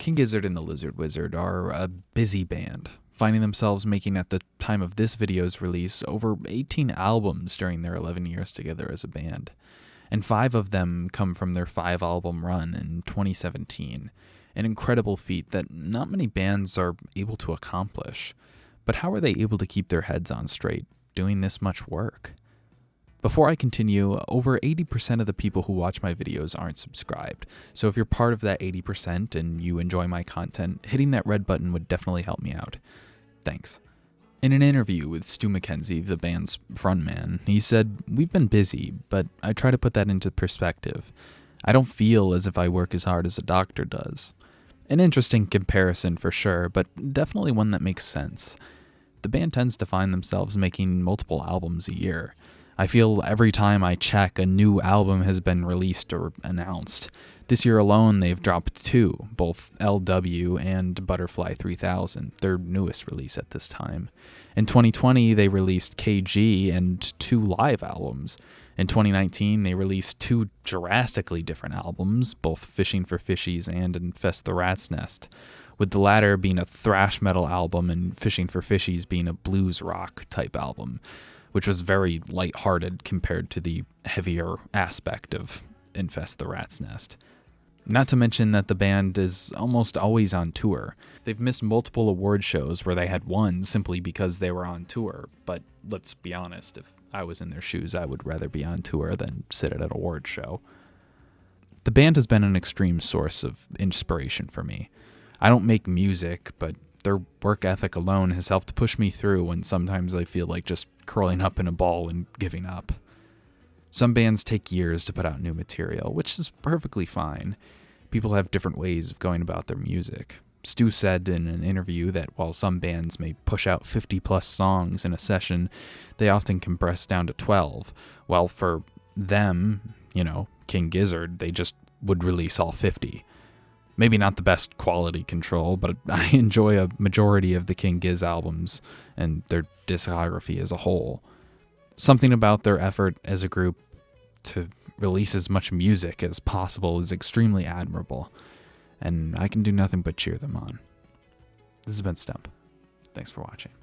King Gizzard and the Lizard Wizard are a busy band, finding themselves making at the time of this video's release over 18 albums during their 11 years together as a band. And 5 of them come from their 5-album run in 2017, an incredible feat that not many bands are able to accomplish. But how are they able to keep their heads on straight doing this much work? Before I continue, over 80% of the people who watch my videos aren't subscribed, so if you're part of that 80% and you enjoy my content, hitting that red button would definitely help me out. Thanks. In an interview with Stu McKenzie, the band's frontman, he said, "We've been busy, but I try to put that into perspective. I don't feel as if I work as hard as a doctor does." An interesting comparison for sure, but definitely one that makes sense. The band tends to find themselves making multiple albums a year. I feel every time I check, a new album has been released or announced. This year alone, they've dropped 2, both LW and Butterfly 3000, their newest release at this time. In 2020, they released KG and 2 live albums. In 2019, they released 2 drastically different albums, both Fishing for Fishies and Infest the Rat's Nest, with the latter being a thrash metal album and Fishing for Fishies being a blues rock type album, which was very lighthearted compared to the heavier aspect of Infest the Rat's Nest. Not to mention that the band is almost always on tour. They've missed multiple award shows where they had won simply because they were on tour, but let's be honest, if I was in their shoes, I would rather be on tour than sit at an award show. The band has been an extreme source of inspiration for me. I don't make music, but their work ethic alone has helped push me through when sometimes I feel like just curling up in a ball and giving up. Some bands take years to put out new material, which is perfectly fine. People have different ways of going about their music. Stu said in an interview that while some bands may push out 50-plus songs in a session, they often compress down to 12, while for them, King Gizzard, they just would release all 50. Maybe not the best quality control, but I enjoy a majority of the King Giz albums and their discography as a whole. Something about their effort as a group to release as much music as possible is extremely admirable, and I can do nothing but cheer them on. This has been Stemp. Thanks for watching.